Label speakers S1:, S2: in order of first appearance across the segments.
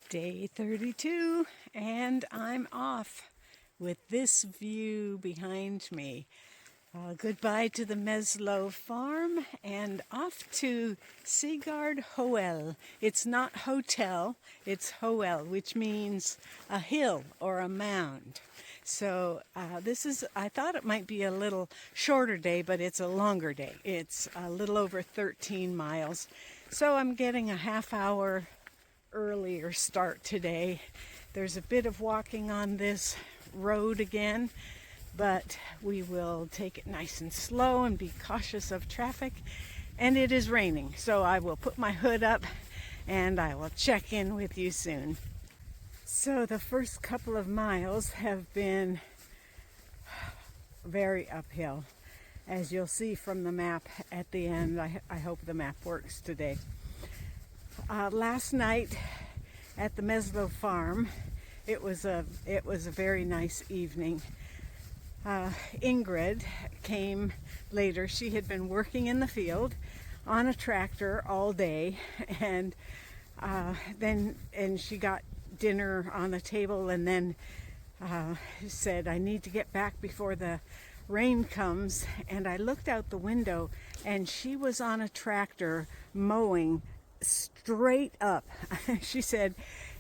S1: Day 32, and I'm off with this view behind me. Goodbye to the Meslo farm and off to Segard, Hoel. It's not hotel, it's Hoel, which means a hill or a mound. So I thought it might be a little shorter day, but it's a longer day. It's a little over 13 miles. So I'm getting a half hour earlier start today. There's a bit of walking on this road again, but we will take it nice and slow and be cautious of traffic. And it is raining, so I will put my hood up and I will check in with you soon. So the first couple of miles have been very uphill, as you'll see from the map at the end. I hope the map works today. Last night at the Meslo farm, it was a very nice evening. Ingrid came later. She had been working in the field on a tractor all day, and she got dinner on the table, and then said, "I need to get back before the rain comes." And I looked out the window, and she was on a tractor mowing straight up. She said,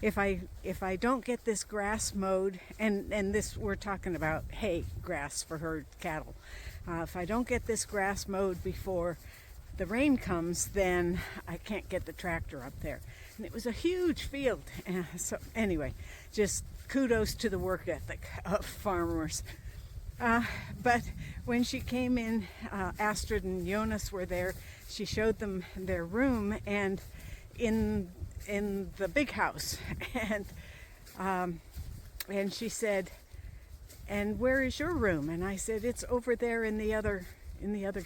S1: if I don't get this grass mowed, and this, we're talking about hay grass for her cattle, if I don't get this grass mowed before the rain comes, then I can't get the tractor up there. And it was a huge field. So anyway, just kudos to the work ethic of farmers. But when she came in, Astrid and Jonas were there. She showed them their room, and in the big house, and she said, "And where is your room?" And I said, "It's over there in the other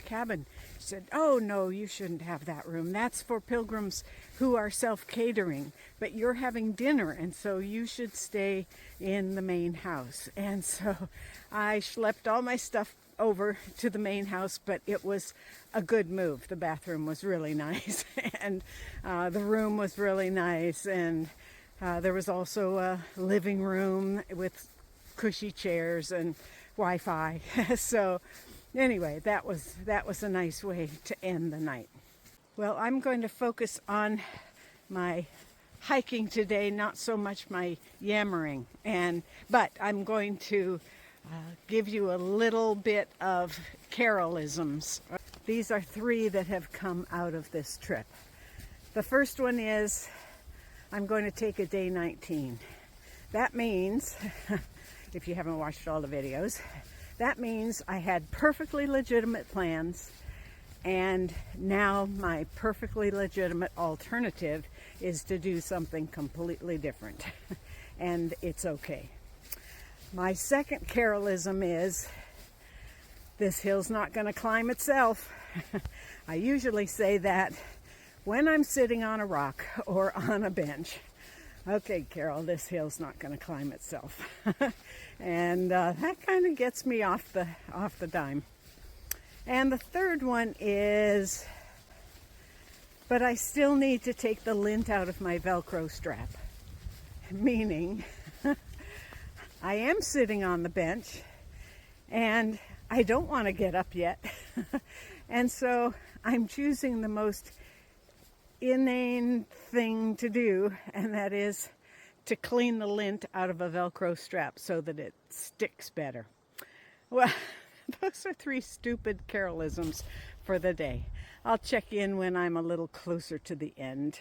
S1: cabin." She said, "Oh no, you shouldn't have that room. That's for pilgrims who are self-catering. But you're having dinner, and so you should stay in the main house." And so I schlepped all my stuff over to the main house, but it was a good move. The bathroom was really nice, and the room was really nice, and there was also a living room with cushy chairs and Wi-Fi. So anyway, that was a nice way to end the night. Well, I'm going to focus on my hiking today, not so much my yammering, but I'm going to give you a little bit of carolisms. These are three that have come out of this trip. The first one is, I'm going to take a day 19. That means, if you haven't watched all the videos, that means I had perfectly legitimate plans, and now my perfectly legitimate alternative is to do something completely different. And it's okay. My second carolism is, this hill's not going to climb itself. I usually say that when I'm sitting on a rock or on a bench. Okay, Carol, this hill's not going to climb itself. And that kind of gets me off the dime. And the third one is, but I still need to take the lint out of my Velcro strap. Meaning, I am sitting on the bench, and I don't want to get up yet. And so I'm choosing the most inane thing to do, and that is to clean the lint out of a Velcro strap so that it sticks better. Well, those are three stupid carolisms for the day. I'll check in when I'm a little closer to the end.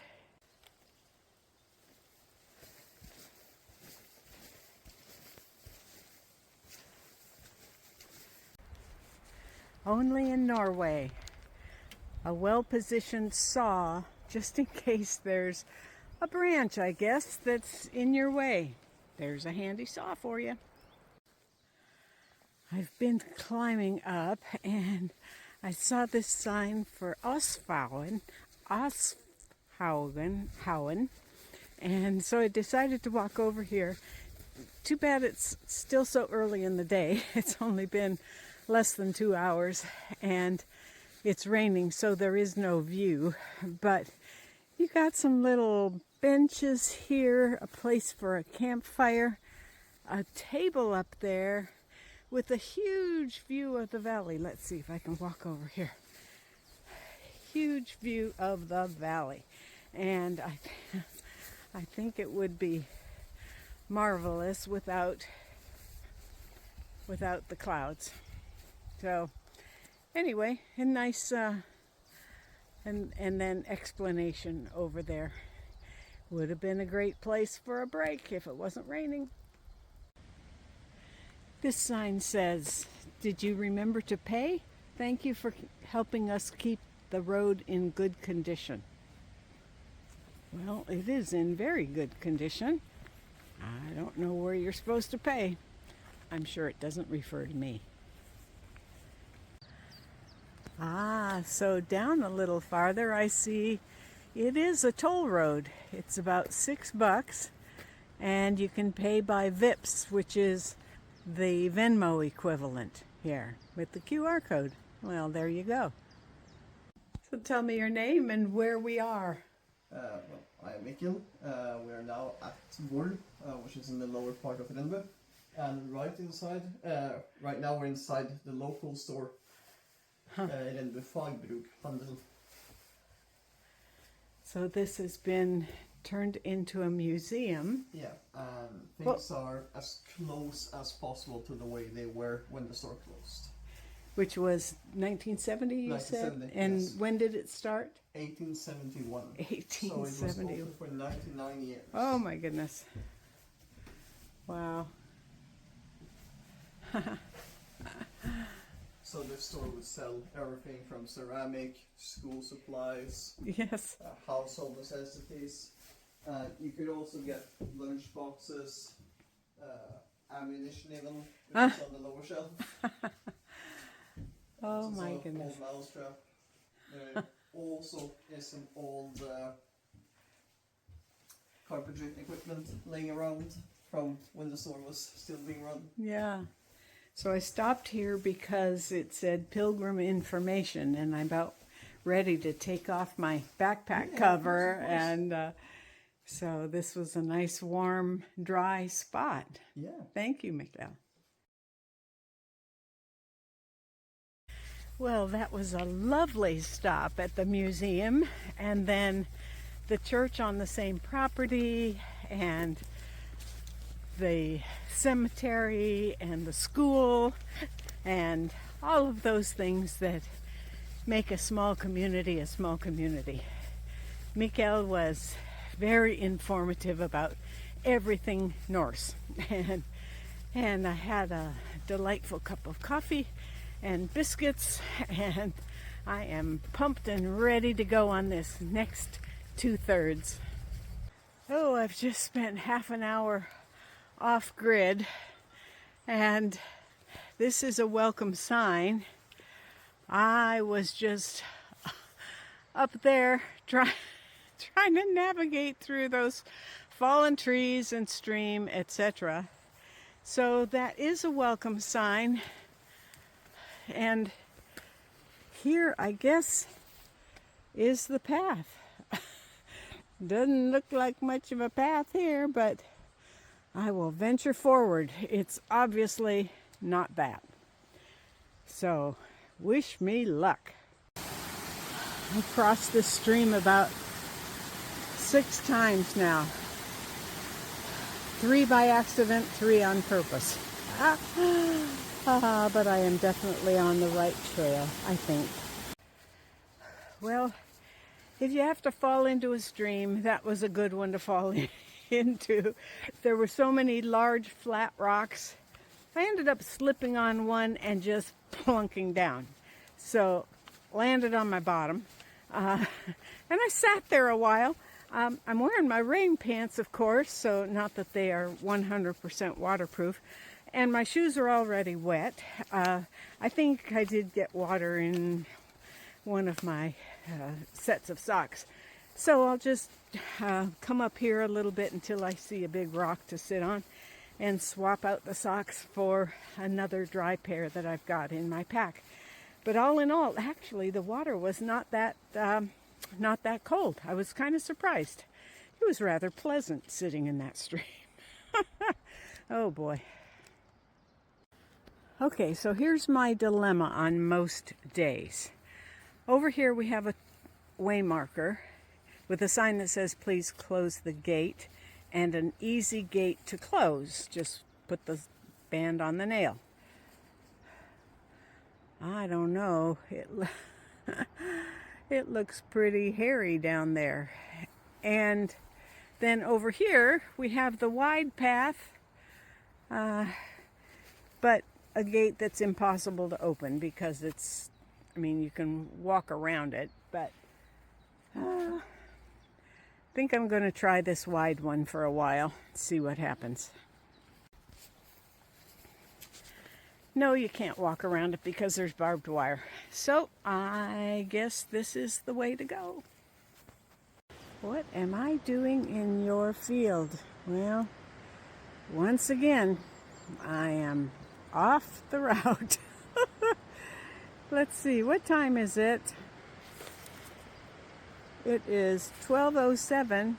S1: Only in Norway, a well-positioned saw, just in case there's a branch, I guess, that's in your way. There's a handy saw for you. I've been climbing up, and I saw this sign for Osfhauen, and so I decided to walk over here. Too bad it's still so early in the day. It's only been less than 2 hours, and it's raining, so there is no view, but you got some little benches here, a place for a campfire, a table up there with a huge view of the valley. Let's see if I can walk over here. Huge view of the valley. And I think it would be marvelous without the clouds. So anyway, a nice and then explanation over there. Would have been a great place for a break if it wasn't raining. This sign says, "Did you remember to pay? Thank you for helping us keep the road in good condition." Well, it is in very good condition. I don't know where you're supposed to pay. I'm sure it doesn't refer to me. So down a little farther I see it is a toll road. It's about $6 and you can pay by VIPS, which is the Venmo equivalent here with the QR code. Well, there you go. So tell me your name and where we are.
S2: I'm Mikkel. We are now at Hoel, which is in the lower part of Lindbergh. And right now we're inside the local store, Lindbergh Fagbruk Handel. So
S1: this has been turned into a museum.
S2: Yeah, and things are as close as possible to the way they were when the store closed.
S1: Which was 1970, you said? And
S2: yes.
S1: When did it start?
S2: 1871.
S1: 1870.
S2: So it was open for 99 years.
S1: Oh my goodness. Wow.
S2: So this store would sell everything from ceramic, school supplies,
S1: yes,
S2: household necessities. You could also get lunch boxes, ammunition even, which is on the lower shelf.
S1: Oh my goodness.
S2: Old mousetrap. There also is some old carpentry equipment laying around from when the store was still being run.
S1: Yeah. So I stopped here because it said Pilgrim Information, and I'm about ready to take off my backpack cover, and so this was a nice, warm, dry spot.
S2: Yeah.
S1: Thank you, Mikkel. Well, that was a lovely stop at the museum, and then the church on the same property, and the cemetery, and the school, and all of those things that make a small community a small community. Mikkel was very informative about everything Norse, and I had a delightful cup of coffee and biscuits, and I am pumped and ready to go on this next 2/3. Oh, I've just spent half an hour off grid, and this is a welcome sign. I was just up there trying to navigate through those fallen trees and stream, etc. So that is a welcome sign. And here, I guess, is the path. Doesn't look like much of a path here, but I will venture forward. It's obviously not that. So, wish me luck. I crossed this stream about 6 times now. 3 by accident, 3 on purpose. But I am definitely on the right trail, I think. Well, if you have to fall into a stream, that was a good one to fall into. There were so many large flat rocks. I ended up slipping on one and just plunking down. So, landed on my bottom. And I sat there a while. I'm wearing my rain pants, of course, so not that they are 100% waterproof. And my shoes are already wet. I think I did get water in one of my sets of socks. So I'll just come up here a little bit until I see a big rock to sit on and swap out the socks for another dry pair that I've got in my pack. But all in all, actually, the water was not that cold. I was kind of surprised. It was rather pleasant sitting in that stream. Oh boy. Okay, so here's my dilemma on most days. Over here we have a way marker with a sign that says please close the gate and an easy gate to close. Just put the band on the nail. I don't know. It looks pretty hairy down there. And then over here we have the wide path, but a gate that's impossible to open because it's, I mean, you can walk around it, but I think I'm going to try this wide one for a while, see what happens. No, you can't walk around it because there's barbed wire. So I guess this is the way to go. What am I doing in your field? Well, once again, I am off the route. Let's see, what time is it? It is 12:07.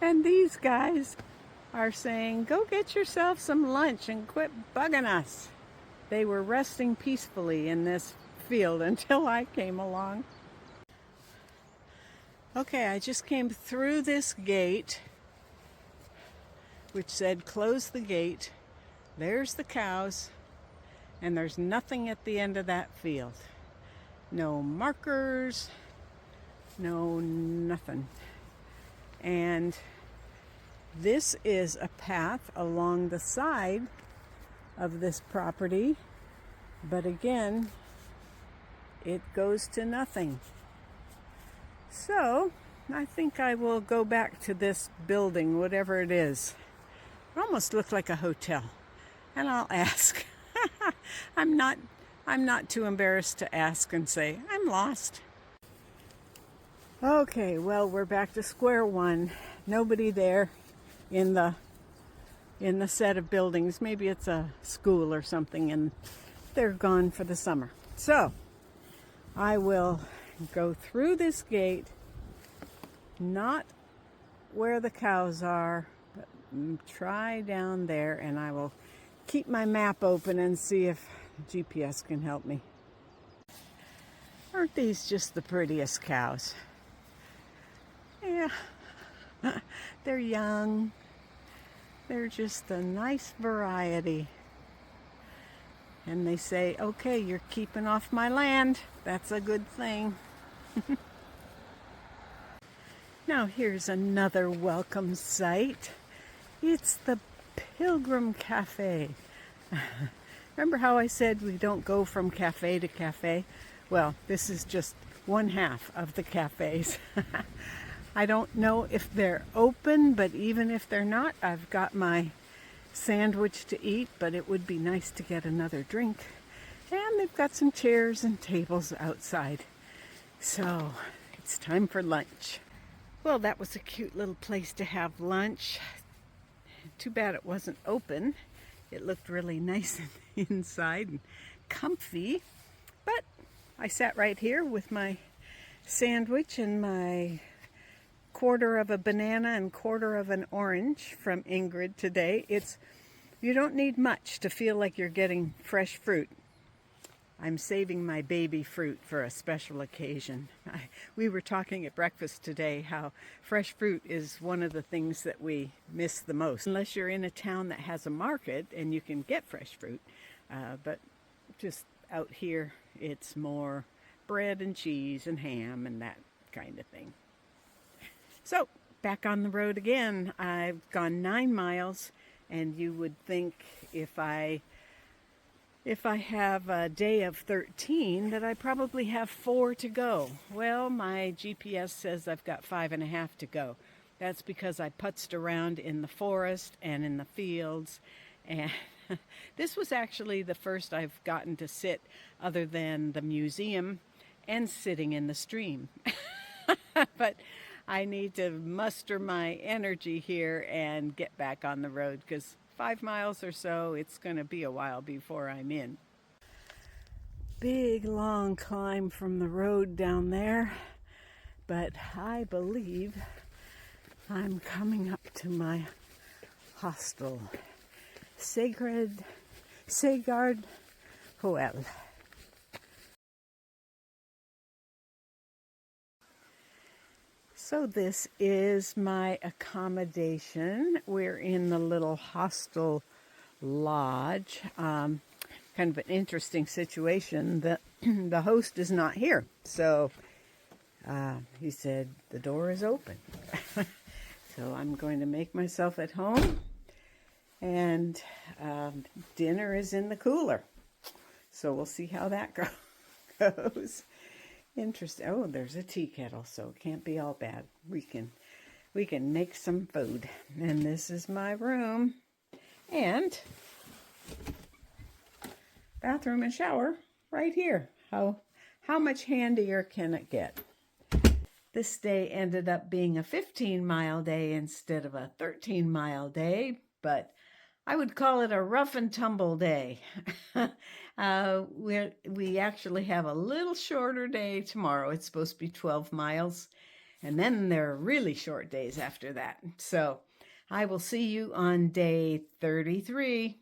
S1: And these guys are saying, go get yourself some lunch and quit bugging us. They were resting peacefully in this field until I came along. Okay, I just came through this gate, which said close the gate. There's the cows, and there's nothing at the end of that field. No markers, no nothing. And this is a path along the side of this property, but again, it goes to nothing. So I think I will go back to this building, whatever it is. It almost looked like a hotel, and I'll ask. I'm not too embarrassed to ask and say I'm lost. Okay, well, we're back to square one. Nobody there in the set of buildings. Maybe it's a school or something and they're gone for the summer. So I will go through this gate, not where the cows are, but try down there, and I will keep my map open and see if GPS can help me. Aren't these just the prettiest cows? Yeah. They're young. They're just a nice variety. And they say, okay, you're keeping off my land. That's a good thing. Now here's another welcome sight. It's the Pilgrim Cafe. Remember how I said we don't go from cafe to cafe? Well, this is just one half of the cafes. I don't know if they're open, but even if they're not, I've got my sandwich to eat, but it would be nice to get another drink. And they've got some chairs and tables outside. So it's time for lunch. Well, that was a cute little place to have lunch. Too bad it wasn't open. It looked really nice inside and comfy. But I sat right here with my sandwich and my quarter of a banana and quarter of an orange from Ingrid today. You don't need much to feel like you're getting fresh fruit. I'm saving my baby fruit for a special occasion. We were talking at breakfast today how fresh fruit is one of the things that we miss the most. Unless you're in a town that has a market and you can get fresh fruit. But just out here, it's more bread and cheese and ham and that kind of thing. So, back on the road again. I've gone 9 miles, and you would think if I have a day of 13 that I probably have 4 to go. Well, my GPS says I've got 5.5 to go. That's because I putzed around in the forest and in the fields, and this was actually the first I've gotten to sit other than the museum and sitting in the stream. But I need to muster my energy here and get back on the road because 5 miles or so, it's going to be a while before I'm in. Big long climb from the road down there, but I believe I'm coming up to my hostel. Segard Hoel. So this is my accommodation. We're in the little hostel lodge. Kind of an interesting situation. The host is not here, so he said the door is open. So I'm going to make myself at home, and dinner is in the cooler. So we'll see how that goes. Interesting. Oh, there's a tea kettle, so it can't be all bad. We can make some food. And this is my room, and bathroom and shower right here. How much handier can it get? This day ended up being a 15-mile day instead of a 13-mile day, but I would call it a rough and tumble day. We actually have a little shorter day tomorrow. It's supposed to be 12 miles, and then there are really short days after that. So I will see you on day 33.